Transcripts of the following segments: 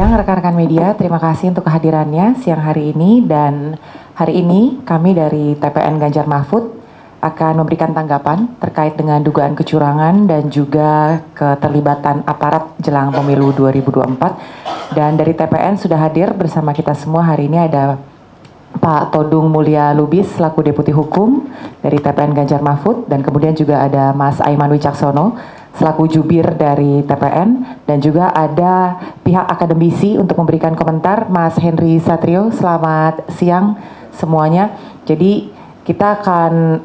Yang rekan-rekan media, terima kasih untuk kehadirannya siang hari ini, dan hari ini kami dari TPN Ganjar Mahfud akan memberikan tanggapan terkait dengan dugaan kecurangan dan juga keterlibatan aparat jelang pemilu 2024. Dan dari TPN sudah hadir bersama kita semua hari ini ada Pak Todung Mulya Lubis selaku Deputi Hukum dari TPN Ganjar Mahfud, dan kemudian juga ada Mas Aiman Wicaksono selaku jubir dari TPN, dan juga ada pihak akademisi untuk memberikan komentar, Mas Henry Satrio. Selamat siang semuanya. Jadi kita akan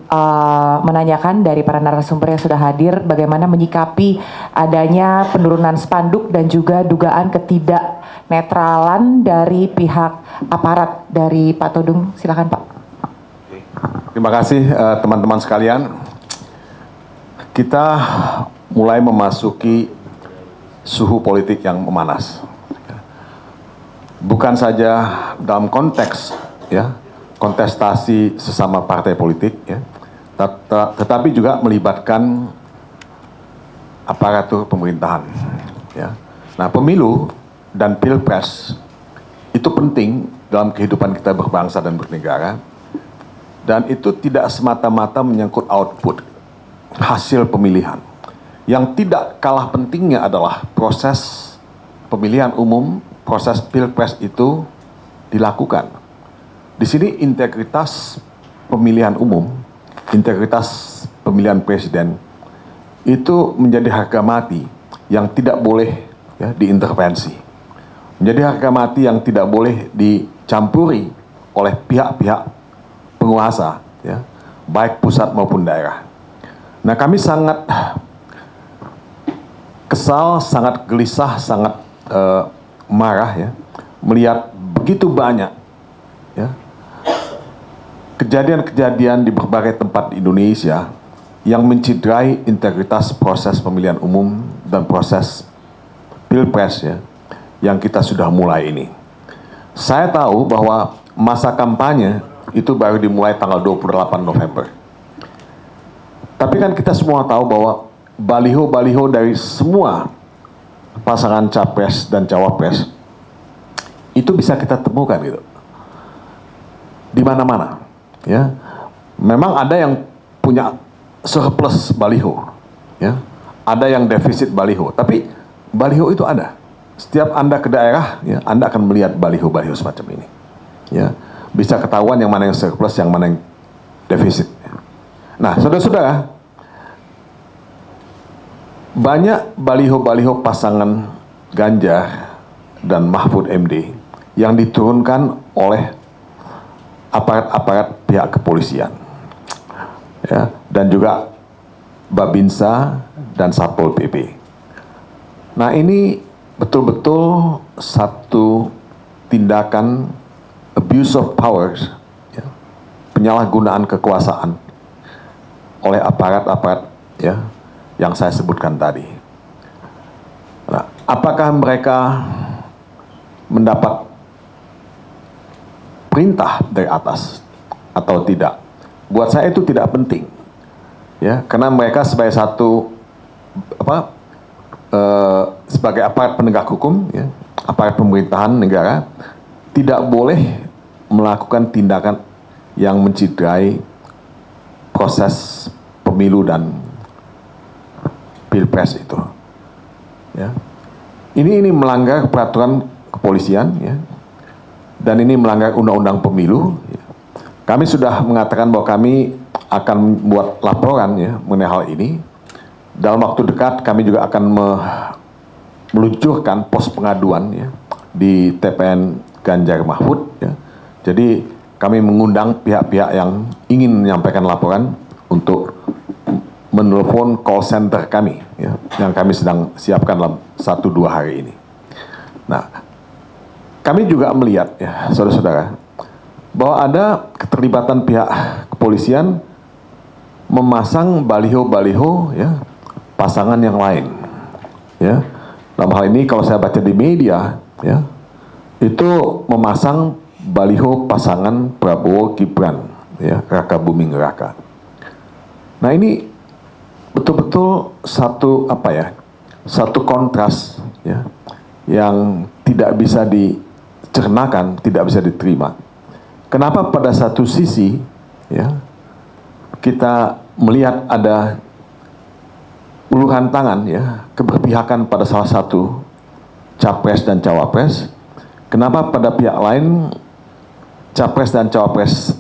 menanyakan dari para narasumber yang sudah hadir bagaimana menyikapi adanya penurunan spanduk dan juga dugaan ketidaknetralan dari pihak aparat. Dari Pak Todung, silakan Pak. Terima kasih teman-teman sekalian. Kita mulai memasuki suhu politik yang memanas. Bukan saja dalam konteks kontestasi sesama partai politik, tetapi juga melibatkan aparatur pemerintahan. Nah, pemilu dan pilpres itu penting dalam kehidupan kita berbangsa dan bernegara, dan itu tidak semata-mata menyangkut output hasil pemilihan. Yang tidak kalah pentingnya adalah proses pemilihan umum, proses pilpres itu dilakukan. Di sini integritas pemilihan umum, integritas pemilihan presiden itu menjadi harga mati yang tidak boleh diintervensi. Menjadi harga mati yang tidak boleh dicampuri oleh pihak-pihak penguasa, baik pusat maupun daerah. Nah, kami sangat kesal, sangat gelisah, sangat marah melihat begitu banyak kejadian-kejadian di berbagai tempat di Indonesia yang menciderai integritas proses pemilihan umum dan proses pilpres yang kita sudah mulai ini. Saya tahu bahwa masa kampanye itu baru dimulai tanggal 28 November. Tapi kan kita semua tahu bahwa baliho-baliho dari semua pasangan capres dan cawapres itu bisa kita temukan gitu di mana-mana. Memang ada yang punya surplus baliho, ada yang defisit baliho, tapi baliho itu ada. Setiap Anda ke daerah, Anda akan melihat baliho-baliho semacam ini. Bisa ketahuan yang mana yang surplus, yang mana yang defisit. Nah, saudara-saudara, banyak baliho-baliho pasangan Ganjar dan Mahfud MD yang diturunkan oleh aparat-aparat pihak kepolisian, dan juga Babinsa dan Satpol PP. Nah, ini betul-betul satu tindakan abuse of powers, penyalahgunaan kekuasaan oleh aparat-aparat yang saya sebutkan tadi. Nah, apakah mereka mendapat perintah dari atas atau tidak? Buat saya itu tidak penting, karena mereka sebagai sebagai aparat penegak hukum, aparat pemerintahan negara, tidak boleh melakukan tindakan yang menciderai proses pemilu dan pilpres itu. Ini melanggar peraturan kepolisian, dan ini melanggar undang-undang pemilu. Kami sudah mengatakan bahwa kami akan membuat laporan mengenai hal ini. Dalam waktu dekat kami juga akan meluncurkan pos pengaduan di TPN Ganjar Mahfud. Jadi kami mengundang pihak-pihak yang ingin menyampaikan laporan untuk menelpon call center kami, yang kami sedang siapkan dalam 1-2 hari ini. Nah, kami juga melihat, saudara-saudara, bahwa ada keterlibatan pihak kepolisian memasang baliho-baliho pasangan yang lain. Dalam hal ini kalau saya baca di media, itu memasang baliho pasangan Prabowo Gibran, Raka Buming Raka. Nah, ini betul-betul satu kontras yang tidak bisa dicernakan, tidak bisa diterima. Kenapa pada satu sisi ya kita melihat ada uluran tangan ya keberpihakan pada salah satu capres dan cawapres, kenapa pada pihak lain capres dan cawapres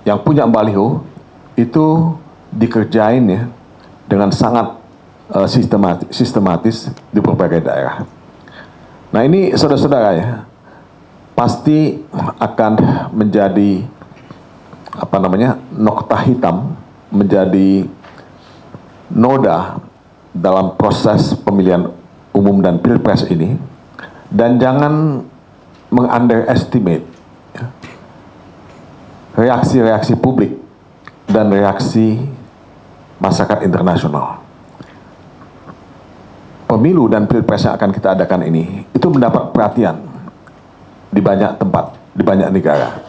yang punya baliho itu dikerjain ya dengan sangat sistematis di berbagai daerah. Nah ini saudara-saudara ya, pasti akan menjadi nokta hitam, menjadi noda dalam proses pemilihan umum dan pilpres ini, dan jangan meng-underestimate ya, reaksi-reaksi publik dan reaksi masyarakat internasional. Pemilu dan pilpres yang akan kita adakan ini itu mendapat perhatian di banyak tempat, di banyak negara.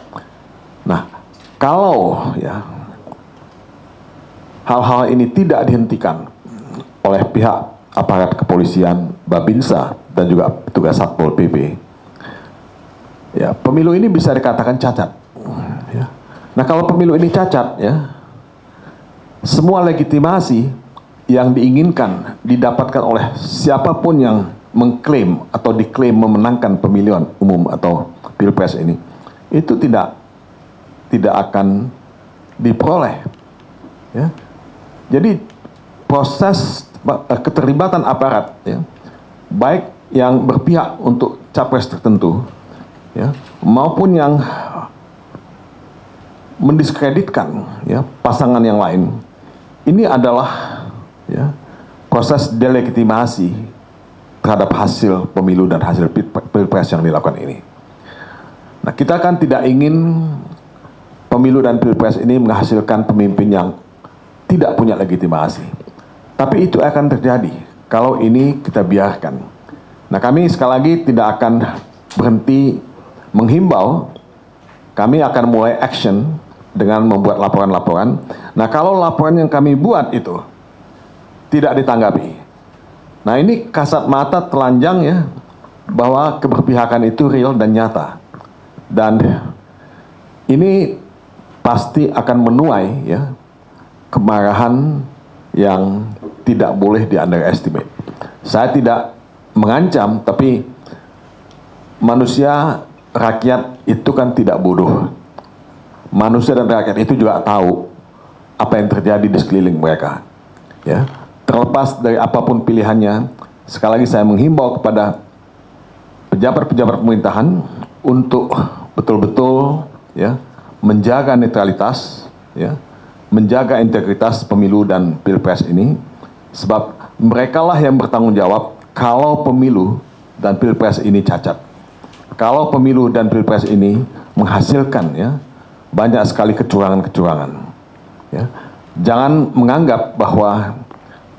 Nah, kalau ya hal-hal ini tidak dihentikan oleh pihak aparat kepolisian, Babinsa dan juga petugas Satpol PP, ya pemilu ini bisa dikatakan cacat. Ya. Nah, kalau pemilu ini cacat, ya semua legitimasi yang diinginkan didapatkan oleh siapapun yang mengklaim atau diklaim memenangkan pemilihan umum atau pilpres ini, itu tidak akan diperoleh. Ya. Jadi proses keterlibatan aparat, ya, baik yang berpihak untuk capres tertentu, ya, maupun yang mendiskreditkan ya pasangan yang lain, ini adalah ya proses delegitimasi terhadap hasil pemilu dan hasil pilpres yang dilakukan ini. Nah, kita kan tidak ingin pemilu dan pilpres ini menghasilkan pemimpin yang tidak punya legitimasi. Tapi itu akan terjadi kalau ini kita biarkan. Nah, kami sekali lagi tidak akan berhenti menghimbau. Kami akan mulai action dengan membuat laporan-laporan. Nah, kalau laporan yang kami buat itu tidak ditanggapi, nah ini kasat mata telanjang ya bahwa keberpihakan itu real dan nyata, dan ini pasti akan menuai ya kemarahan yang tidak boleh di underestimate. Saya tidak mengancam, tapi manusia, rakyat itu kan tidak bodoh. Manusia dan rakyat itu juga tahu apa yang terjadi di sekeliling mereka. Ya, terlepas dari apapun pilihannya, sekali lagi saya menghimbau kepada pejabat-pejabat pemerintahan untuk betul-betul ya menjaga netralitas, ya, menjaga integritas pemilu dan pilpres ini, sebab merekalah yang bertanggung jawab kalau pemilu dan pilpres ini cacat. Kalau pemilu dan pilpres ini menghasilkan ya banyak sekali kecurangan-kecurangan. Ya. Jangan menganggap bahwa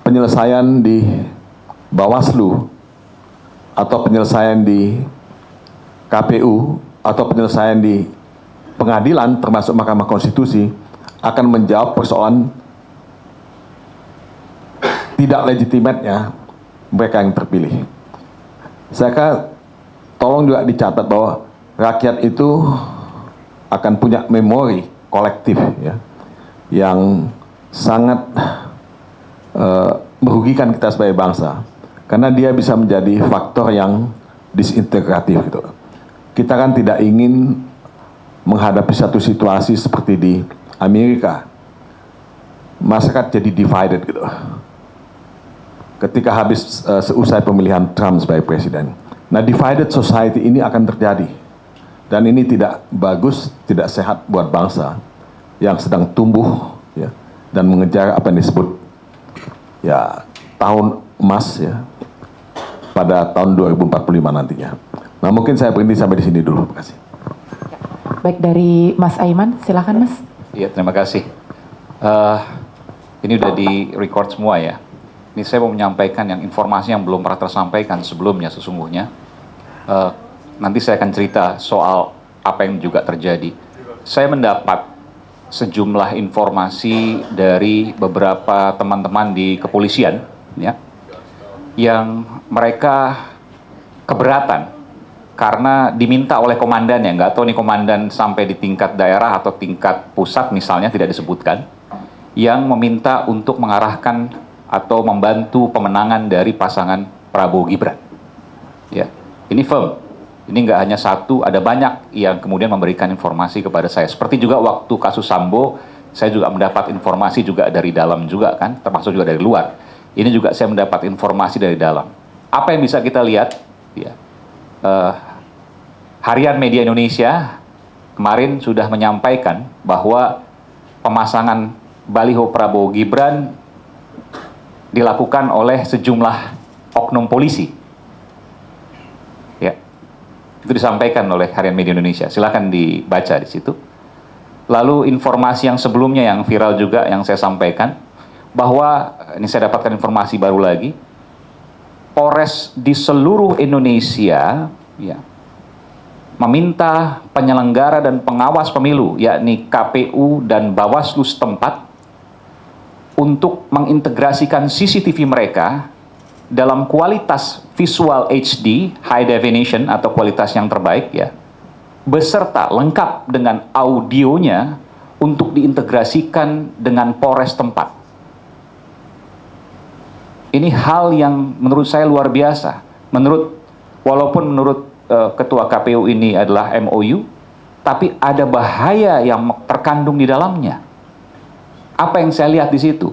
penyelesaian di Bawaslu atau penyelesaian di KPU atau penyelesaian di pengadilan termasuk Mahkamah Konstitusi akan menjawab persoalan tidak legitimatnya mereka yang terpilih. Saya kira tolong juga dicatat bahwa rakyat itu akan punya memori kolektif ya yang sangat merugikan kita sebagai bangsa, karena dia bisa menjadi faktor yang disintegratif gitu. Kita kan tidak ingin menghadapi satu situasi seperti di Amerika, masyarakat jadi divided gitu. Ketika habis seusai pemilihan Trump sebagai presiden. Nah, divided society ini akan terjadi. Dan ini tidak bagus, tidak sehat buat bangsa yang sedang tumbuh ya, dan mengejar apa yang disebut ya tahun emas ya pada tahun 2045 nantinya. Nah, mungkin saya berhenti sampai di sini dulu. Terima kasih. Baik, dari Mas Aiman, silakan Mas. Iya, terima kasih. Ini udah di record semua ya. Ini saya mau menyampaikan yang informasi yang belum pernah tersampaikan sebelumnya sesungguhnya. Nanti saya akan cerita soal apa yang juga terjadi. Saya mendapat sejumlah informasi dari beberapa teman-teman di kepolisian, ya, yang mereka keberatan karena diminta oleh komandannya, nggak tahu nih komandan sampai di tingkat daerah atau tingkat pusat misalnya, tidak disebutkan, yang meminta untuk mengarahkan atau membantu pemenangan dari pasangan Prabowo Gibran. Ya, ini firm. Ini nggak hanya satu, ada banyak yang kemudian memberikan informasi kepada saya. Seperti juga waktu kasus Sambo, saya juga mendapat informasi juga dari dalam juga kan, termasuk juga dari luar. Ini juga saya mendapat informasi dari dalam. Apa yang bisa kita lihat? Ya, Harian Media Indonesia kemarin sudah menyampaikan bahwa pemasangan baliho Prabowo Gibran dilakukan oleh sejumlah oknum polisi. Ya, itu disampaikan oleh Harian Media Indonesia. Silakan dibaca di situ. Lalu informasi yang sebelumnya yang viral juga yang saya sampaikan, bahwa ini saya dapatkan informasi baru lagi, Polres di seluruh Indonesia ya, meminta penyelenggara dan pengawas pemilu, yakni KPU dan Bawaslu setempat, untuk mengintegrasikan CCTV mereka dalam kualitas visual HD, high definition atau kualitas yang terbaik ya, beserta lengkap dengan audionya untuk diintegrasikan dengan Polres tempat. Ini hal yang menurut saya luar biasa. Walaupun menurut Ketua KPU ini adalah MOU, tapi ada bahaya yang terkandung di dalamnya. Apa yang saya lihat di situ?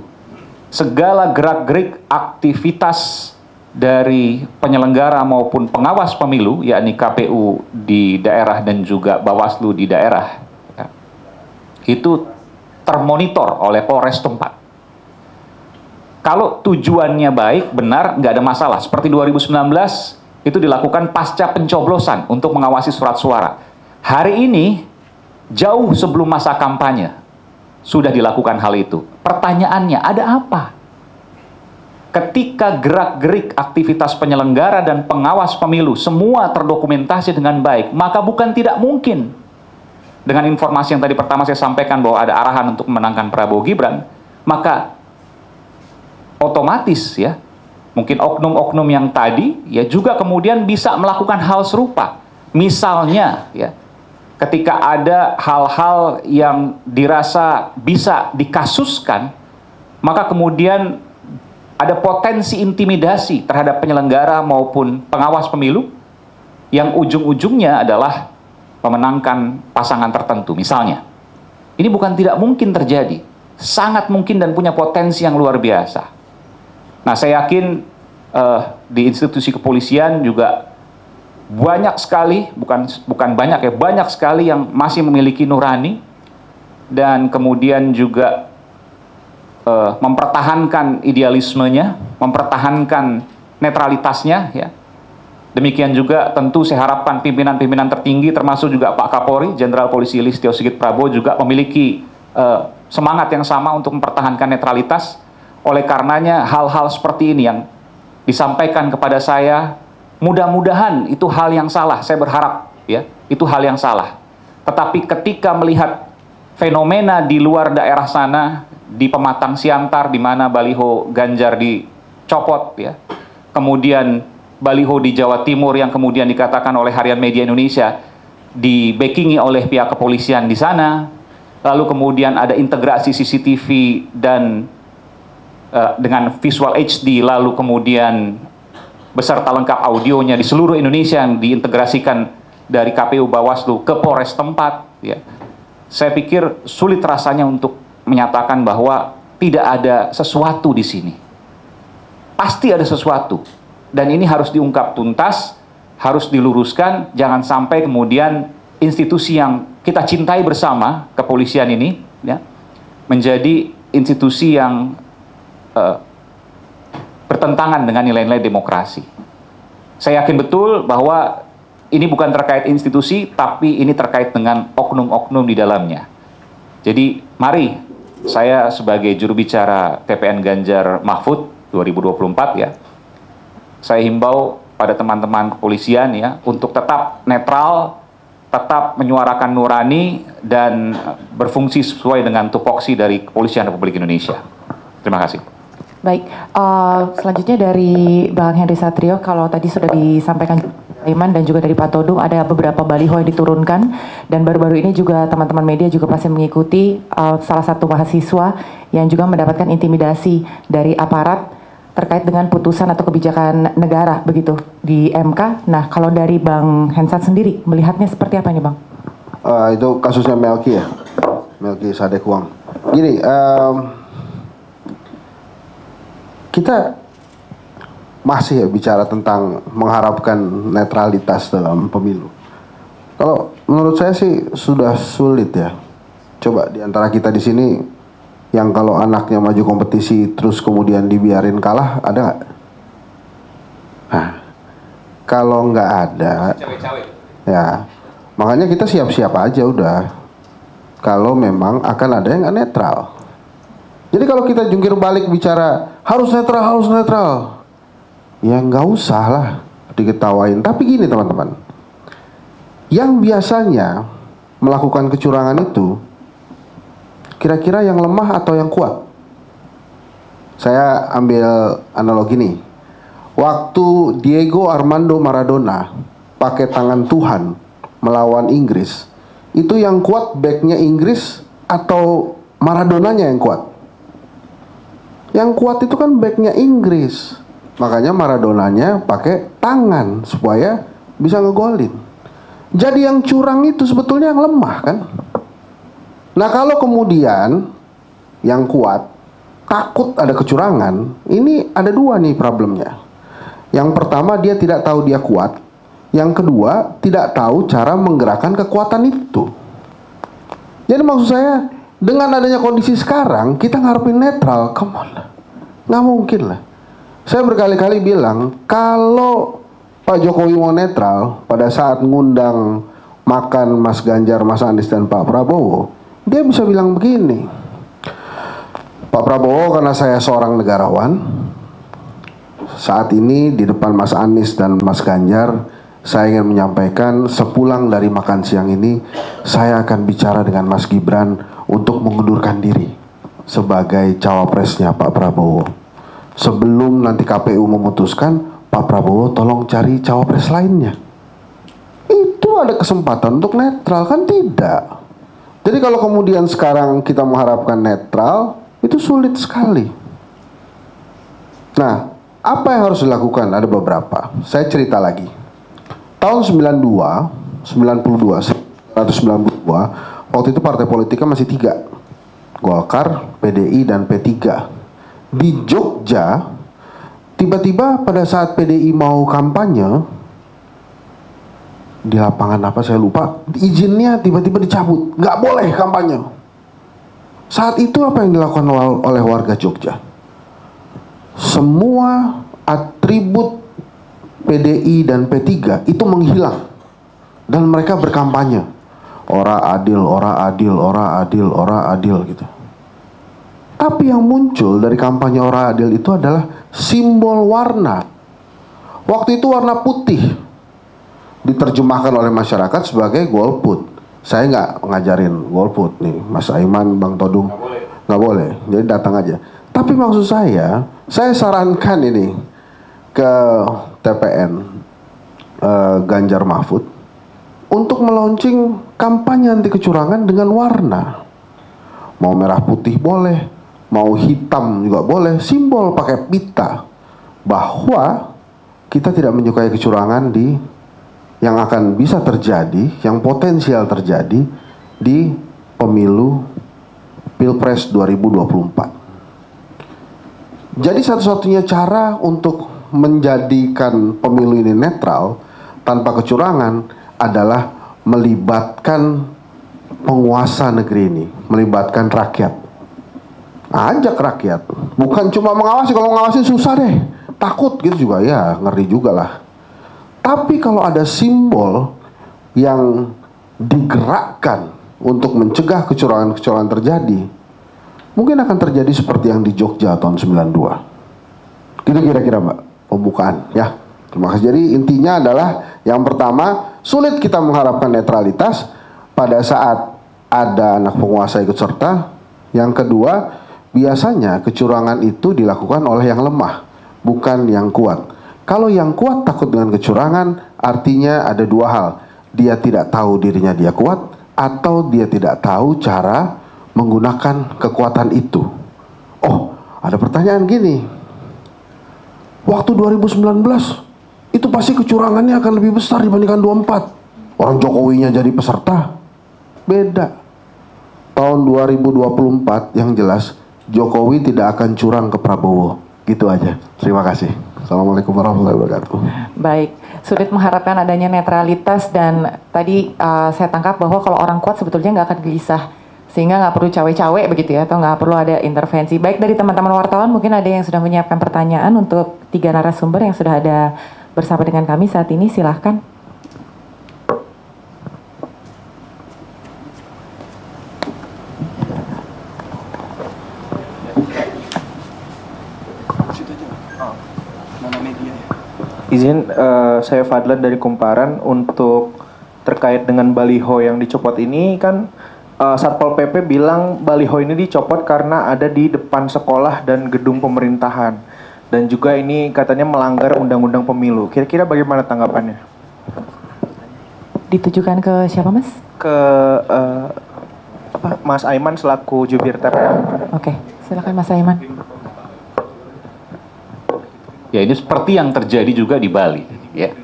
Segala gerak-gerik aktivitas dari penyelenggara maupun pengawas pemilu, yakni KPU di daerah dan juga Bawaslu di daerah, ya, itu termonitor oleh Polres tempat. Kalau tujuannya baik, benar, nggak ada masalah. Seperti 2019, itu dilakukan pasca pencoblosan untuk mengawasi surat suara. Hari ini, jauh sebelum masa kampanye, sudah dilakukan hal itu. Pertanyaannya, ada apa? Ketika gerak-gerik aktivitas penyelenggara dan pengawas pemilu, semua terdokumentasi dengan baik, maka bukan tidak mungkin. Dengan informasi yang tadi pertama saya sampaikan bahwa ada arahan untuk memenangkan Prabowo Gibran, maka otomatis ya, mungkin oknum-oknum yang tadi ya juga kemudian bisa melakukan hal serupa. Misalnya ya, ketika ada hal-hal yang dirasa bisa dikasuskan, maka kemudian ada potensi intimidasi terhadap penyelenggara maupun pengawas pemilu yang ujung-ujungnya adalah memenangkan pasangan tertentu misalnya. Ini bukan tidak mungkin terjadi, sangat mungkin dan punya potensi yang luar biasa. Nah, saya yakin di institusi kepolisian juga banyak sekali, bukan banyak ya, banyak sekali yang masih memiliki nurani dan kemudian juga mempertahankan idealismenya, mempertahankan netralitasnya ya. Demikian juga tentu saya harapkan pimpinan-pimpinan tertinggi termasuk juga Pak Kapolri, Jenderal Polisi Listio Sigit Prabowo juga memiliki semangat yang sama untuk mempertahankan netralitas. Oleh karenanya hal-hal seperti ini yang disampaikan kepada saya, mudah-mudahan itu hal yang salah, saya berharap ya, itu hal yang salah. Tetapi ketika melihat fenomena di luar daerah sana, di Pematang Siantar di mana baliho Ganjar dicopot ya, kemudian baliho di Jawa Timur yang kemudian dikatakan oleh Harian Media Indonesia di-backingi oleh pihak kepolisian di sana, lalu kemudian ada integrasi CCTV dan dengan visual HD, lalu kemudian beserta lengkap audionya di seluruh Indonesia yang diintegrasikan dari KPU Bawaslu ke Polres tempat ya. Saya pikir sulit rasanya untuk menyatakan bahwa tidak ada sesuatu di sini. Pasti ada sesuatu dan ini harus diungkap tuntas, harus diluruskan, jangan sampai kemudian institusi yang kita cintai bersama, kepolisian ini ya, menjadi institusi yang bertentangan dengan nilai-nilai demokrasi. Saya yakin betul bahwa ini bukan terkait institusi, tapi ini terkait dengan oknum-oknum di dalamnya. Jadi mari saya sebagai juru bicara TPN Ganjar Mahfud 2024 ya, saya himbau pada teman-teman kepolisian ya untuk tetap netral, tetap menyuarakan nurani dan berfungsi sesuai dengan tupoksi dari Kepolisian Republik Indonesia. Terima kasih. Baik, selanjutnya dari Bang Henry Satrio, kalau tadi sudah disampaikan Iman dan juga dari Pak Todung ada beberapa baliho yang diturunkan, dan baru-baru ini juga teman-teman media juga pasti mengikuti salah satu mahasiswa yang juga mendapatkan intimidasi dari aparat terkait dengan putusan atau kebijakan negara begitu di MK. Nah, kalau dari Bang Hensat sendiri melihatnya seperti apa ini, Bang? Itu kasusnya Melki ya, Melki Sadekuang. Gini, kita masih ya bicara tentang mengharapkan netralitas dalam pemilu. Kalau menurut saya sih sudah sulit ya. Coba di antara kita di sini yang kalau anaknya maju kompetisi terus kemudian dibiarin kalah, ada nggak? Nah, kalau nggak ada, ya makanya kita siap-siap aja udah. Kalau memang akan ada yang nggak netral. Jadi kalau kita jungkir balik bicara harus netral, ya nggak usah lah diketawain. Tapi gini teman-teman, yang biasanya melakukan kecurangan itu kira-kira yang lemah atau yang kuat? Saya ambil analogi nih. Waktu Diego Armando Maradona pakai tangan Tuhan melawan Inggris, itu yang kuat backnya Inggris atau Maradonanya yang kuat? Yang kuat itu kan backnya Inggris. Makanya Maradonanya pakai tangan supaya bisa ngegolin. Jadi yang curang itu sebetulnya yang lemah kan. Nah kalau kemudian yang kuat takut ada kecurangan, ini ada dua nih problemnya. Yang pertama, dia tidak tahu dia kuat. Yang kedua, tidak tahu cara menggerakkan kekuatan itu. Jadi maksud saya, dengan adanya kondisi sekarang kita ngarepin netral, come on lah, nggak mungkin lah. Saya berkali-kali bilang, kalau Pak Jokowi mau netral pada saat ngundang makan Mas Ganjar, Mas Anies, dan Pak Prabowo, dia bisa bilang begini, Pak Prabowo, karena saya seorang negarawan, saat ini di depan Mas Anies dan Mas Ganjar, saya ingin menyampaikan sepulang dari makan siang ini, saya akan bicara dengan Mas Gibran untuk mengundurkan diri sebagai cawapresnya Pak Prabowo. Sebelum nanti KPU memutuskan, Pak Prabowo tolong cari cawapres lainnya. Itu ada kesempatan untuk netral, kan tidak? Jadi kalau kemudian sekarang kita mengharapkan netral, itu sulit sekali. Nah, apa yang harus dilakukan? Ada beberapa. Saya cerita lagi. Tahun 1992, waktu itu partai politiknya masih 3. Golkar, PDI, dan P3. Di Jogja, tiba-tiba pada saat PDI mau kampanye, di lapangan apa saya lupa, izinnya tiba-tiba dicabut, nggak boleh kampanye. Saat itu apa yang dilakukan oleh warga Jogja? Semua atribut PDI dan P3 itu menghilang dan mereka berkampanye, ora adil, ora adil, ora adil, ora adil gitu. Tapi yang muncul dari kampanye ora adil itu adalah simbol warna. Waktu itu warna putih diterjemahkan oleh masyarakat sebagai golput. Saya nggak ngajarin golput nih, Mas Aiman, Bang Todung, nggak boleh. Jadi datang aja. Tapi maksud saya sarankan ini ke TPN Ganjar Mahfud untuk meluncing kampanye anti kecurangan dengan warna. Mau merah putih boleh, mau hitam juga boleh, simbol pakai pita bahwa kita tidak menyukai kecurangan yang akan bisa terjadi, yang potensial terjadi di pemilu Pilpres 2024. Jadi satu-satunya cara untuk menjadikan pemilu ini netral tanpa kecurangan adalah melibatkan penguasa negeri ini, melibatkan rakyat. Ajak rakyat, bukan cuma mengawasi. Kalau mengawasi susah deh, takut gitu juga ya, ngeri juga lah. Tapi kalau ada simbol yang digerakkan untuk mencegah kecurangan-kecurangan terjadi, mungkin akan terjadi seperti yang di Jogja tahun 92. Gitu kira-kira Mbak, pembukaan ya. Terima kasih. Jadi intinya adalah yang pertama, sulit kita mengharapkan netralitas pada saat ada anak penguasa ikut serta. Yang kedua, biasanya kecurangan itu dilakukan oleh yang lemah, bukan yang kuat. Kalau yang kuat takut dengan kecurangan, artinya ada dua hal. Dia tidak tahu dirinya dia kuat, atau dia tidak tahu cara menggunakan kekuatan itu. Oh, ada pertanyaan gini. Waktu 2019, itu pasti kecurangannya akan lebih besar dibandingkan 24. Orang Jokowinya jadi peserta. Beda. Tahun 2024 yang jelas, Jokowi tidak akan curang ke Prabowo. Gitu aja. Terima kasih. Assalamualaikum warahmatullahi wabarakatuh. Baik, sulit mengharapkan adanya netralitas dan tadi saya tangkap bahwa kalau orang kuat sebetulnya nggak akan gelisah. Sehingga nggak perlu cawe-cawe begitu ya, atau nggak perlu ada intervensi. Baik, dari teman-teman wartawan mungkin ada yang sudah menyiapkan pertanyaan untuk 3 narasumber yang sudah ada bersama dengan kami saat ini, silahkan. Izin, saya Fadlan dari Kumparan. Untuk terkait dengan baliho yang dicopot ini kan Satpol PP bilang baliho ini dicopot karena ada di depan sekolah dan gedung pemerintahan, dan juga ini katanya melanggar undang-undang pemilu. Kira-kira bagaimana tanggapannya? Ditujukan ke siapa, Mas? Ke Mas Aiman selaku jubir TPN. Oke, silakan Mas Aiman. Ya, ini seperti yang terjadi juga di Bali, ya,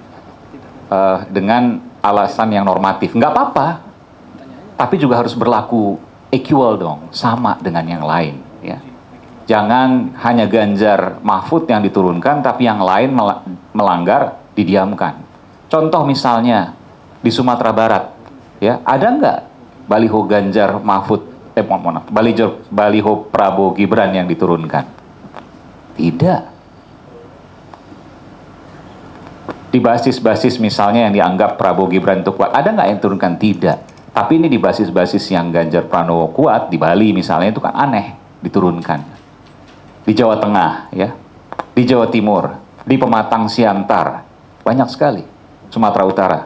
dengan alasan yang normatif. Nggak apa-apa, tapi juga harus berlaku equal dong, sama dengan yang lain. Ya. Jangan hanya Ganjar Mahfud yang diturunkan, tapi yang lain melanggar didiamkan. Contoh misalnya di Sumatera Barat, ya, ada nggak baliho Ganjar Mahfud, baliho Prabowo Gibran yang diturunkan? Tidak. Di basis-basis misalnya yang dianggap Prabowo Gibran itu kuat, ada nggak yang turunkan? Tidak. Tapi ini di basis-basis yang Ganjar Pranowo kuat, di Bali misalnya itu kan aneh diturunkan. Di Jawa Tengah, ya, di Jawa Timur, di Pematang Siantar, banyak sekali. Sumatera Utara.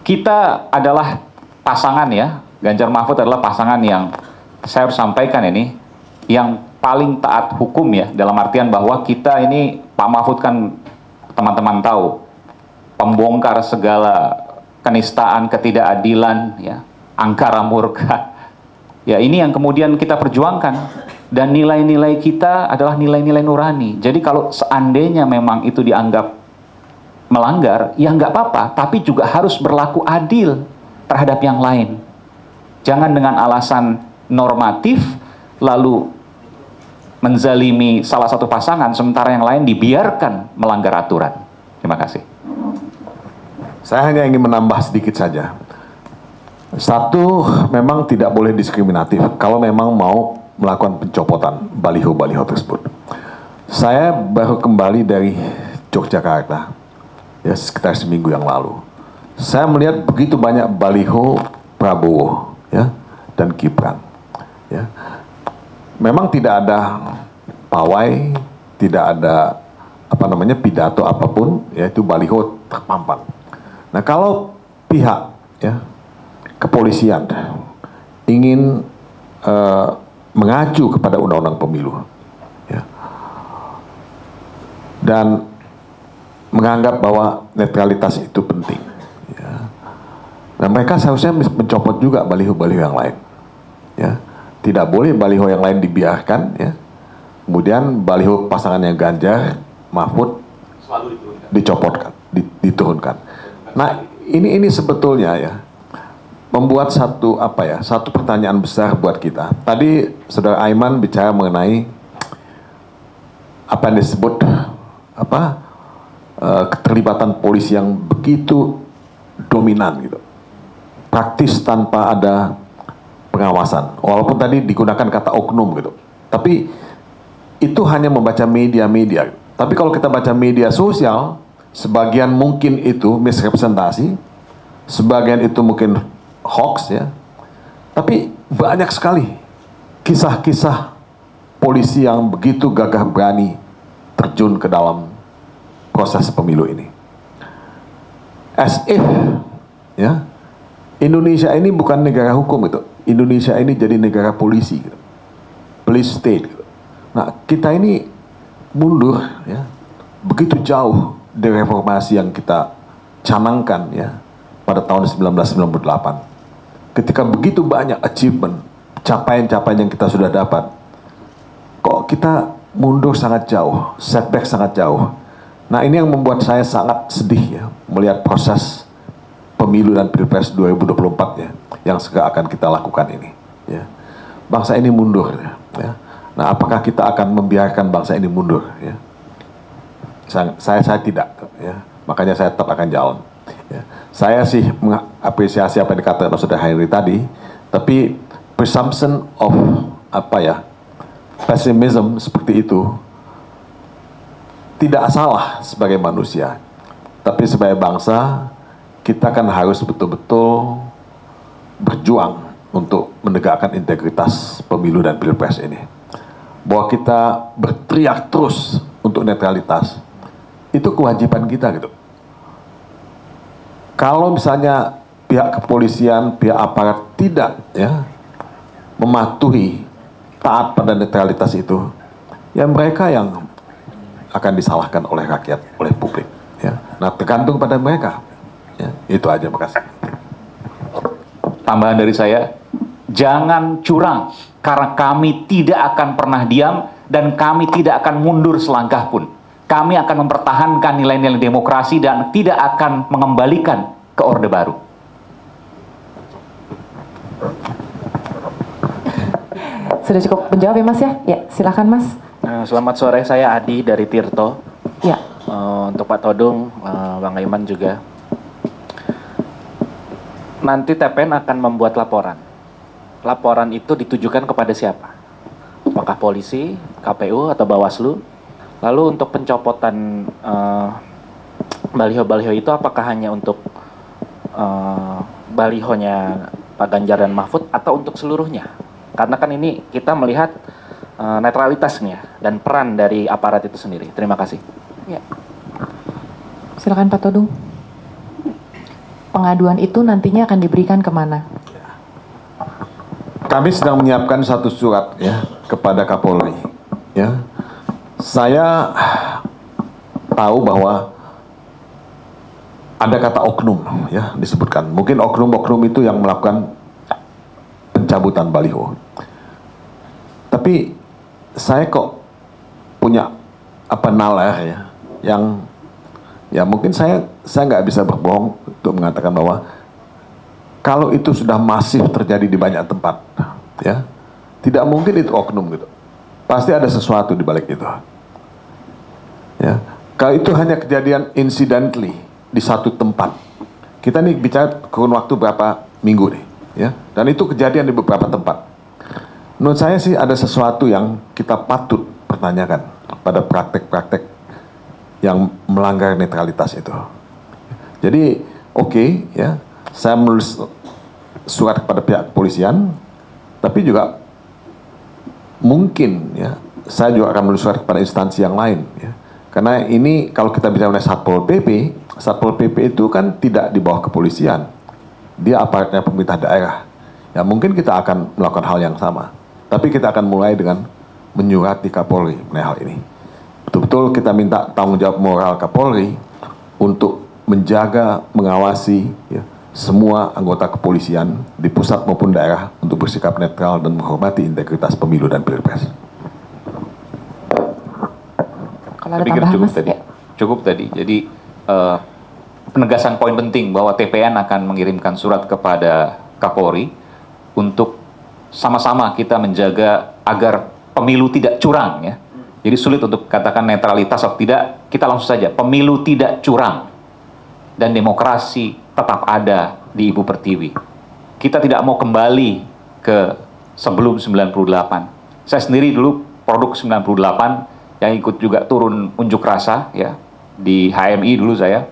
Kita adalah pasangan, ya, Ganjar Mahfud adalah pasangan yang saya harus sampaikan ini, yang paling taat hukum, ya, dalam artian bahwa kita ini, Pak Mahfud kan teman-teman tahu, pembongkar segala kenistaan, ketidakadilan, ya, angkara murka. Ya, ini yang kemudian kita perjuangkan, dan nilai-nilai kita adalah nilai-nilai nurani. Jadi kalau seandainya memang itu dianggap melanggar, ya nggak apa-apa, tapi juga harus berlaku adil terhadap yang lain. Jangan dengan alasan normatif lalu menzalimi salah satu pasangan, sementara yang lain dibiarkan melanggar aturan. Terima kasih. Saya hanya ingin menambah sedikit saja. Satu, memang tidak boleh diskriminatif kalau memang mau melakukan pencopotan baliho-baliho tersebut. Saya baru kembali dari Yogyakarta, ya, sekitar seminggu yang lalu. Saya melihat begitu banyak baliho Prabowo, ya, dan Gibran. Ya. Memang tidak ada pawai, tidak ada pidato apapun, yaitu baliho terpampang. Nah, kalau pihak, ya, kepolisian ingin mengacu kepada undang-undang pemilu, ya, dan menganggap bahwa netralitas itu penting, ya, dan mereka seharusnya mencopot juga baliho-baliho yang lain, ya. Tidak boleh baliho yang lain dibiarkan, ya. Kemudian baliho pasangannya Ganjar Mahfud selalu diturunkan. Nah, ini sebetulnya, ya, membuat satu pertanyaan besar buat kita. Tadi Saudara Aiman bicara mengenai apa yang disebut keterlibatan polisi yang begitu dominan, gitu, praktis tanpa ada pengawasan. Walaupun tadi digunakan kata oknum, gitu, tapi itu hanya membaca media-media. Tapi kalau kita baca media sosial, sebagian mungkin itu misrepresentasi, sebagian itu mungkin hoax, ya. Tapi banyak sekali kisah-kisah polisi yang begitu gagah berani terjun ke dalam proses pemilu ini. As if, ya, Indonesia ini bukan negara hukum, gitu. Indonesia ini jadi negara polisi, gitu. Police state, gitu. Nah, kita ini mundur ya, begitu jauh dari reformasi yang kita canangkan ya pada tahun 1998. Ketika begitu banyak achievement, capaian-capaian yang kita sudah dapat, kok kita mundur sangat jauh, setback sangat jauh. Nah, ini yang membuat saya sangat sedih ya melihat proses pemilu dan pilpres 2024 ya yang segera akan kita lakukan ini ya. Bangsa ini mundur ya. Nah, apakah kita akan membiarkan bangsa ini mundur ya? Saya tidak ya. Makanya saya tetap akan jalan ya. Saya sih mengapresiasi apa yang dikatakan Saudara Henry tadi, tapi presumption of pessimism seperti itu tidak salah sebagai manusia, tapi sebagai bangsa kita kan harus betul-betul berjuang untuk menegakkan integritas pemilu dan pilpres ini. Bahwa kita berteriak terus untuk netralitas, itu kewajiban kita gitu. Kalau misalnya pihak kepolisian, pihak aparat tidak ya mematuhi taat pada netralitas itu, ya mereka yang akan disalahkan oleh rakyat, oleh publik ya. Nah, tergantung pada mereka ya. Itu aja, makasih. Tambahan dari saya, jangan curang, karena kami tidak akan pernah diam dan kami tidak akan mundur selangkah pun. Kami akan mempertahankan nilai-nilai demokrasi dan tidak akan mengembalikan ke Orde Baru. Sudah cukup menjawab ya Mas ya? Ya, silakan Mas. Selamat sore, saya Adi dari Tirto. Ya. Untuk Pak Todung, Bang Aiman juga. Nanti TPN akan membuat laporan. Laporan itu ditujukan kepada siapa? Apakah polisi, KPU, atau Bawaslu? Lalu untuk pencopotan baliho-baliho itu apakah hanya untuk balihonya Pak Ganjar dan Mahfud atau untuk seluruhnya? Karena kan ini kita melihat netralitasnya dan peran dari aparat itu sendiri. Terima kasih. Ya. Silakan Pak Todung. Pengaduan itu nantinya akan diberikan kemana? Kami sedang menyiapkan satu surat ya kepada Kapolri. Ya, saya tahu bahwa ada kata oknum ya disebutkan. Mungkin oknum-oknum itu yang melakukan pencabutan baliho. Tapi saya kok punya nalar ya yang ya mungkin saya nggak bisa berbohong untuk mengatakan bahwa kalau itu sudah masif terjadi di banyak tempat, ya, tidak mungkin itu oknum gitu. Pasti ada sesuatu di balik itu. Ya, kalau itu hanya kejadian incidentally di satu tempat, kita nih bicara kurun waktu berapa minggu nih, ya, dan itu kejadian di beberapa tempat. Menurut saya sih ada sesuatu yang kita patut pertanyakan pada praktek-praktek yang melanggar netralitas itu. Jadi, oke, ya. Saya menulis surat kepada pihak kepolisian, tapi juga mungkin ya saya juga akan menulis surat kepada instansi yang lain ya. Karena ini kalau kita bicara mengenai Satpol PP itu kan tidak di bawah kepolisian. Dia aparatnya pemerintah daerah. Ya mungkin kita akan melakukan hal yang sama. Tapi kita akan mulai dengan menyurati Kapolri mengenai hal ini. Betul-betul kita minta tanggung jawab moral Kapolri untuk menjaga, mengawasi ya, semua anggota kepolisian di pusat maupun daerah untuk bersikap netral dan menghormati integritas pemilu dan pilpres. Kalau ada Saya pikir tambahan cukup Mas, tadi. ya. Cukup tadi. Jadi penegasan poin penting bahwa TPN akan mengirimkan surat kepada Kapolri untuk sama-sama kita menjaga agar pemilu tidak curang ya. Jadi sulit untuk katakan netralitas atau tidak, kita langsung saja pemilu tidak curang dan demokrasi tetap ada di Ibu Pertiwi. Kita tidak mau kembali ke sebelum 98. Saya sendiri dulu produk 98 yang ikut juga turun unjuk rasa ya di HMI dulu saya.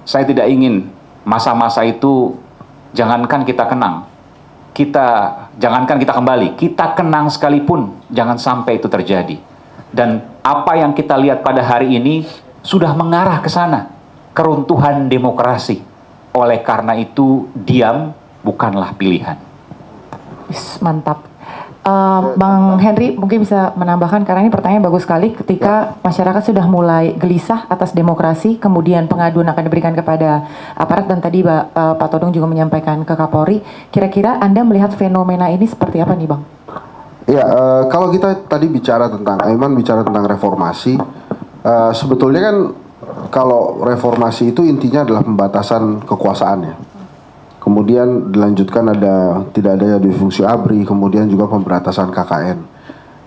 Saya tidak ingin masa-masa itu jangankan kita kenang, jangankan kita kembali, kita kenang sekalipun jangan sampai itu terjadi. Dan apa yang kita lihat pada hari ini sudah mengarah ke sana, keruntuhan demokrasi. Oleh karena itu diam bukanlah pilihan. Mantap. Bang Henry mungkin bisa menambahkan, karena ini pertanyaan bagus sekali. Ketika masyarakat sudah mulai gelisah atas demokrasi, kemudian pengaduan akan diberikan kepada aparat, dan tadi Pak Todung juga menyampaikan ke Kapolri. Kira-kira Anda melihat fenomena ini seperti apa nih, Bang? Ya, kalau kita tadi bicara tentang, Aiman bicara tentang reformasi, sebetulnya kan kalau reformasi itu intinya adalah pembatasan kekuasaannya. Kemudian dilanjutkan tidak ada fungsi ABRI, kemudian juga pemberantasan KKN.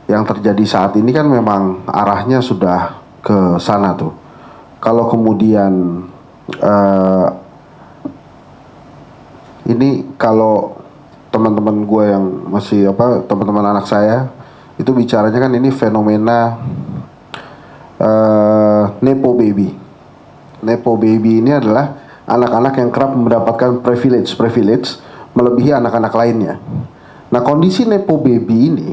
Yang terjadi saat ini kan memang arahnya sudah ke sana tuh. Kalau kemudian ini kalau teman-teman gue yang masih teman-teman anak saya itu bicaranya kan ini fenomena nepo baby. Nepo baby ini adalah anak-anak yang kerap mendapatkan privilege melebihi anak-anak lainnya. Nah, kondisi nepo baby ini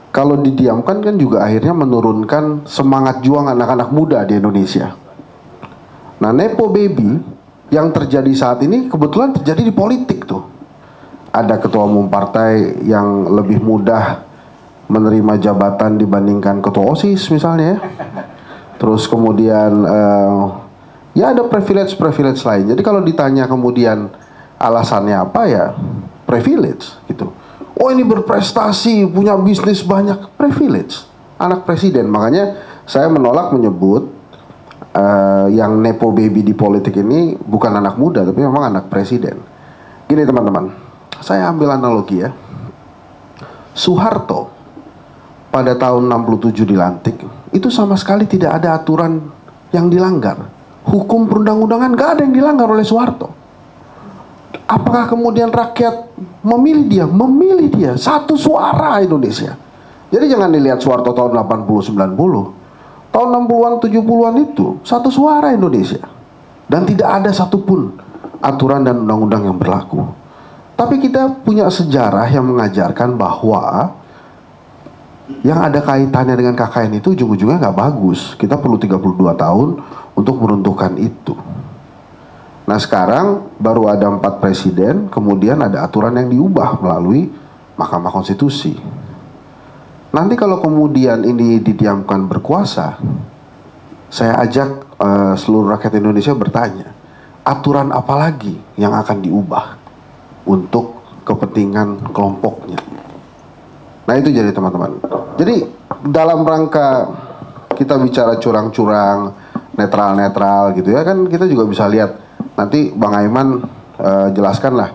kalau didiamkan kan juga akhirnya menurunkan semangat juang anak-anak muda di Indonesia. Nah, nepo baby yang terjadi saat ini kebetulan terjadi di politik tuh. Ada ketua umum partai yang lebih mudah menerima jabatan dibandingkan ketua OSIS misalnya. Terus kemudian ya ada privilege lain. Jadi kalau ditanya kemudian alasannya apa, ya privilege gitu. Oh, ini berprestasi, punya bisnis banyak, privilege. Anak presiden. Makanya saya menolak menyebut yang nepo baby di politik ini bukan anak muda, tapi memang anak presiden. Gini teman-teman, saya ambil analogi ya. Soeharto pada tahun 67 dilantik, itu sama sekali tidak ada aturan yang dilanggar. Hukum perundang-undangan gak ada yang dilanggar oleh Soeharto. Apakah kemudian rakyat memilih dia? Memilih dia. Satu suara Indonesia. Jadi jangan dilihat Soeharto tahun 80-90. Tahun 60-an, 70-an itu satu suara Indonesia. Dan tidak ada satupun aturan dan undang-undang yang berlaku. Tapi kita punya sejarah yang mengajarkan bahwa yang ada kaitannya dengan KKN itu ujung-ujungnya gak bagus. Kita perlu 32 tahun untuk meruntuhkan itu. Nah, sekarang baru ada 4 presiden, kemudian ada aturan yang diubah melalui Mahkamah Konstitusi. Nanti kalau kemudian ini didiamkan berkuasa, saya ajak seluruh rakyat Indonesia bertanya, aturan apa lagi yang akan diubah untuk kepentingan kelompoknya? Nah, itu jadi teman-teman. Jadi dalam rangka kita bicara curang-curang, netral gitu ya, kan kita juga bisa lihat nanti Bang Aiman jelaskanlah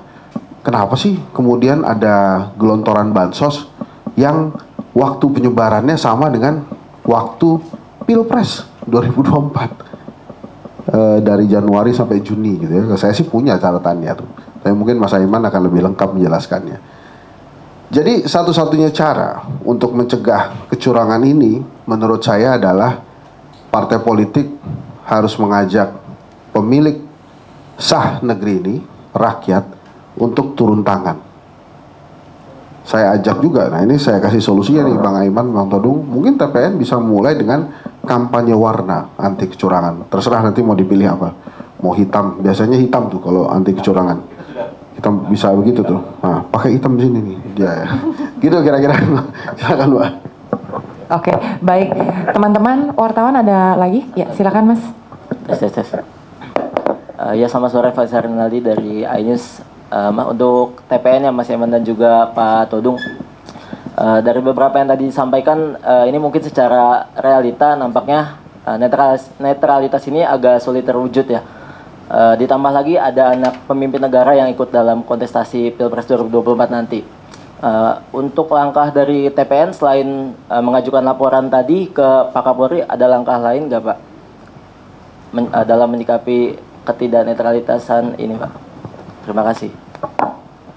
kenapa sih kemudian ada gelontoran bansos yang waktu penyebarannya sama dengan waktu Pilpres 2024 dari Januari sampai Juni gitu ya. Saya sih punya catatannya tuh, tapi mungkin Mas Aiman akan lebih lengkap menjelaskannya. Jadi satu-satunya cara untuk mencegah kecurangan ini menurut saya adalah partai politik harus mengajak pemilik sah negeri ini, rakyat, untuk turun tangan. Saya ajak juga, nah ini saya kasih solusinya nih Bang Aiman, Bang Todung. Mungkin TPN bisa mulai dengan kampanye warna anti kecurangan. Terserah nanti mau dipilih apa. Mau hitam, biasanya hitam tuh kalau anti kecurangan. Hitam bisa begitu tuh. Nah, pakai hitam di sini nih dia ya. Gitu kira-kira. Silakan Mbak. Oke, baik. Teman-teman wartawan ada lagi? Ya, silakan Mas. Tes. Ya, selamat sore, Faisal Rinaldi dari iNews. Untuk TPN ya Mas Yaman dan juga Pak Todung. Dari beberapa yang tadi disampaikan, ini mungkin secara realita nampaknya netralitas ini agak sulit terwujud ya. Ditambah lagi ada anak pemimpin negara yang ikut dalam kontestasi Pilpres 2024 nanti. Untuk langkah dari TPN selain mengajukan laporan tadi ke Pak Kapolri, ada langkah lain nggak Pak dalam menyikapi ketidaknetralitasan ini Pak? Terima kasih.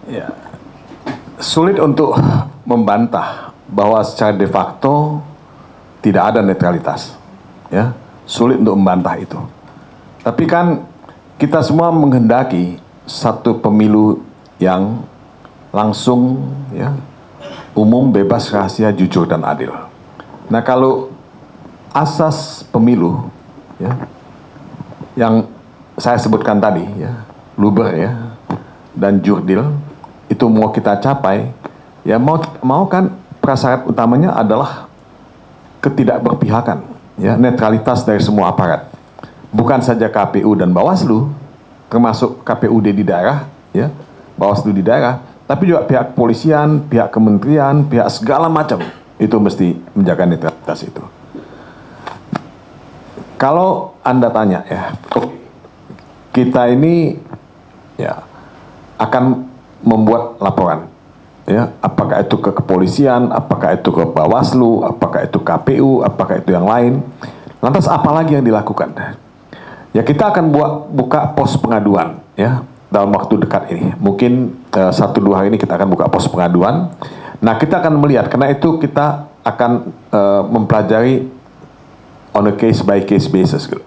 Ya, sulit untuk membantah bahwa secara de facto tidak ada netralitas. Ya, sulit untuk membantah itu. Tapi kan kita semua menghendaki satu pemilu yang langsung, ya, umum, bebas, rahasia, jujur, dan adil. Nah, kalau asas pemilu, ya, yang saya sebutkan tadi, ya, luber, ya, dan jurdil, itu mau kita capai, Ya mau kan prasyarat utamanya adalah ketidakberpihakan, ya, netralitas dari semua aparat. Bukan saja KPU dan Bawaslu, termasuk KPUD di daerah, ya, Bawaslu di daerah, tapi juga pihak kepolisian, pihak kementerian, pihak segala macam itu mesti menjaga netralitas itu. Kalau Anda tanya, ya, kita ini ya akan membuat laporan, ya, apakah itu ke kepolisian, apakah itu ke Bawaslu, apakah itu KPU, apakah itu yang lain. Lantas apa lagi yang dilakukan? Ya, kita akan buka pos pengaduan, ya, dalam waktu dekat ini. Mungkin 1-2 hari ini kita akan buka pos pengaduan. Nah, kita akan melihat, karena itu kita akan mempelajari on a case by case basis gitu.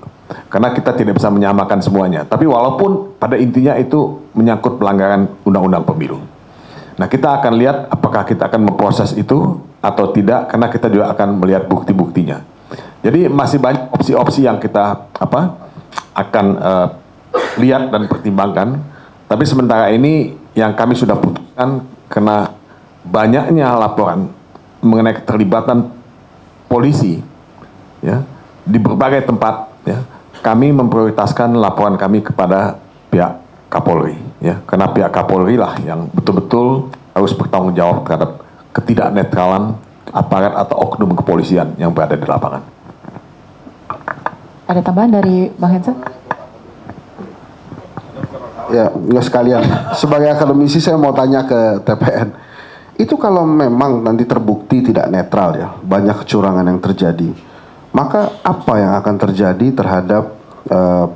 Karena kita tidak bisa menyamakan semuanya. Tapi walaupun pada intinya itu menyangkut pelanggaran undang-undang pemilu. Nah, kita akan lihat apakah kita akan memproses itu atau tidak, karena kita juga akan melihat bukti-buktinya. Jadi masih banyak opsi-opsi yang kita akan lihat dan pertimbangkan. Tapi sementara ini yang kami sudah putuskan, karena banyaknya laporan mengenai keterlibatan polisi, ya, di berbagai tempat, ya, kami memprioritaskan laporan kami kepada pihak Kapolri, ya, karena pihak Kapolri lah yang betul-betul harus bertanggung jawab terhadap ketidaknetralan aparat atau oknum kepolisian yang berada di lapangan. Ada tambahan dari Bang Hensa? Ya, nggak sekalian. Sebagai akademisi saya mau tanya ke TPN. Itu kalau memang nanti terbukti tidak netral, ya, banyak kecurangan yang terjadi, maka apa yang akan terjadi terhadap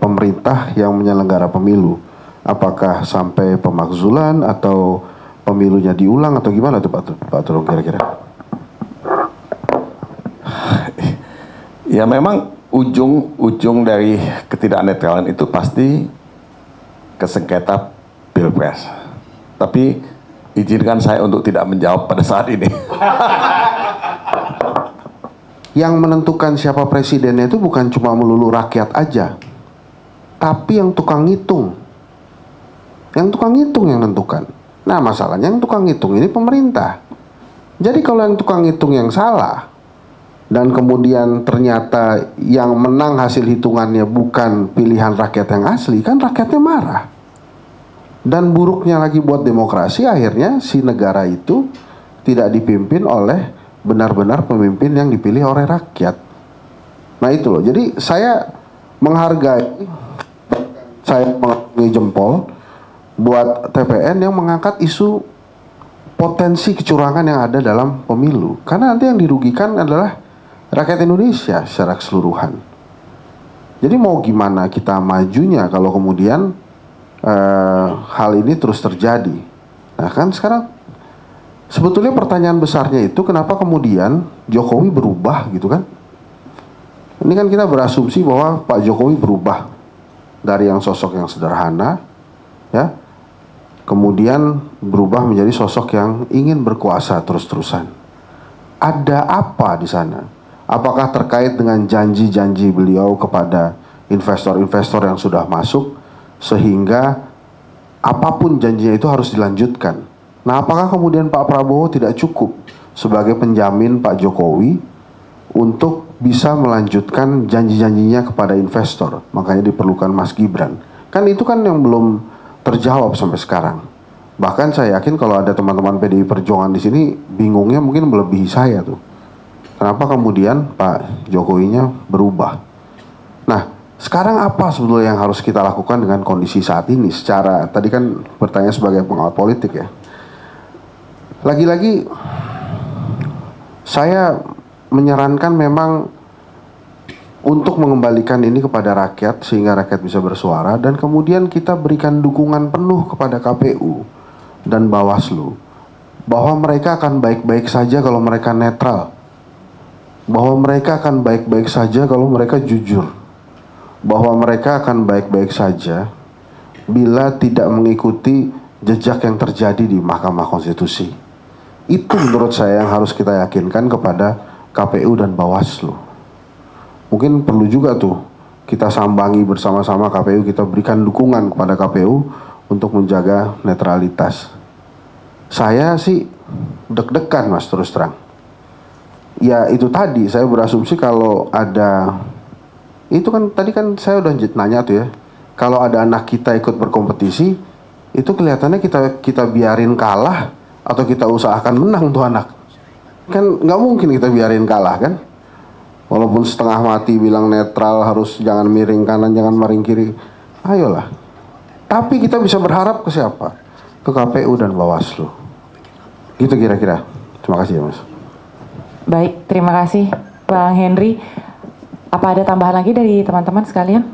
pemerintah yang menyelenggara pemilu? Apakah sampai pemakzulan atau pemilunya diulang atau gimana tuh Pak Tudung kira-kira? Ya, memang ujung dari ketidaknetralan itu pasti ke sengketa Pilpres. Tapi izinkan saya untuk tidak menjawab pada saat ini. Yang menentukan siapa presidennya itu bukan cuma melulu rakyat aja, tapi yang tukang ngitung. Yang tukang ngitung yang menentukan. Nah, masalahnya yang tukang ngitung ini pemerintah. Jadi kalau yang tukang ngitung yang salah, dan kemudian ternyata yang menang hasil hitungannya bukan pilihan rakyat yang asli, kan rakyatnya marah. Dan buruknya lagi buat demokrasi, akhirnya si negara itu tidak dipimpin oleh benar-benar pemimpin yang dipilih oleh rakyat. Nah itu loh, jadi saya menghargai, saya mengacungi jempol buat TPN yang mengangkat isu potensi kecurangan yang ada dalam pemilu. Karena nanti yang dirugikan adalah rakyat Indonesia secara keseluruhan. Jadi mau gimana kita majunya kalau kemudian hal ini terus terjadi. Nah kan sekarang sebetulnya pertanyaan besarnya itu kenapa kemudian Jokowi berubah gitu kan. Ini kan kita berasumsi bahwa Pak Jokowi berubah dari yang sosok yang sederhana, ya, kemudian berubah menjadi sosok yang ingin berkuasa terus-terusan. Ada apa di sana? Apakah terkait dengan janji-janji beliau kepada investor-investor yang sudah masuk, sehingga apapun janjinya itu harus dilanjutkan? Nah, apakah kemudian Pak Prabowo tidak cukup sebagai penjamin Pak Jokowi untuk bisa melanjutkan janji-janjinya kepada investor? Makanya diperlukan Mas Gibran. Kan itu kan yang belum terjawab sampai sekarang. Bahkan saya yakin kalau ada teman-teman PDI Perjuangan di sini bingungnya mungkin melebihi saya tuh. Kenapa kemudian Pak Jokowinya berubah? Nah, sekarang apa sebetulnya yang harus kita lakukan dengan kondisi saat ini? Secara, tadi kan bertanya sebagai pengawat politik ya. Lagi-lagi, saya menyarankan memang untuk mengembalikan ini kepada rakyat sehingga rakyat bisa bersuara, dan kemudian kita berikan dukungan penuh kepada KPU dan Bawaslu bahwa mereka akan baik-baik saja kalau mereka netral, bahwa mereka akan baik-baik saja kalau mereka jujur, bahwa mereka akan baik-baik saja bila tidak mengikuti jejak yang terjadi di Mahkamah Konstitusi. Itu menurut saya yang harus kita yakinkan kepada KPU dan Bawaslu. Mungkin perlu juga tuh kita sambangi bersama-sama KPU, kita berikan dukungan kepada KPU untuk menjaga netralitas. Saya sih deg-degan Mas, terus terang. Ya itu tadi saya berasumsi kalau ada, itu kan tadi kan saya udah nanya tuh ya, kalau ada anak kita ikut berkompetisi, itu kelihatannya kita biarin kalah atau kita usahakan menang tuh anak. Kan nggak mungkin kita biarin kalah kan. Walaupun setengah mati bilang netral, harus jangan miring kanan, jangan miring kiri. Ayolah. Tapi kita bisa berharap ke siapa? Ke KPU dan Bawaslu. Gitu kira-kira. Terima kasih ya Mas. Baik, terima kasih Bang Henry. Apa ada tambahan lagi dari teman-teman sekalian?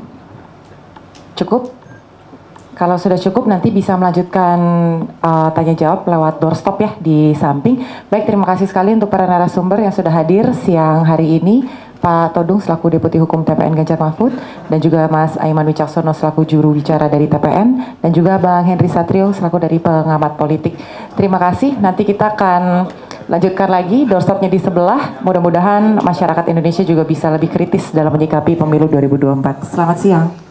Cukup? Kalau sudah cukup nanti bisa melanjutkan tanya jawab lewat doorstop ya di samping. Baik, terima kasih sekali untuk para narasumber yang sudah hadir siang hari ini. Pak Todung selaku Deputi Hukum TPN Ganjar Mahfud, dan juga Mas Aiman Wicaksono selaku juru bicara dari TPN, dan juga Bang Henry Satrio selaku dari pengamat politik. Terima kasih, nanti kita akan lanjutkan lagi doorstopnya di sebelah. Mudah-mudahan masyarakat Indonesia juga bisa lebih kritis dalam menyikapi pemilu 2024. Selamat siang.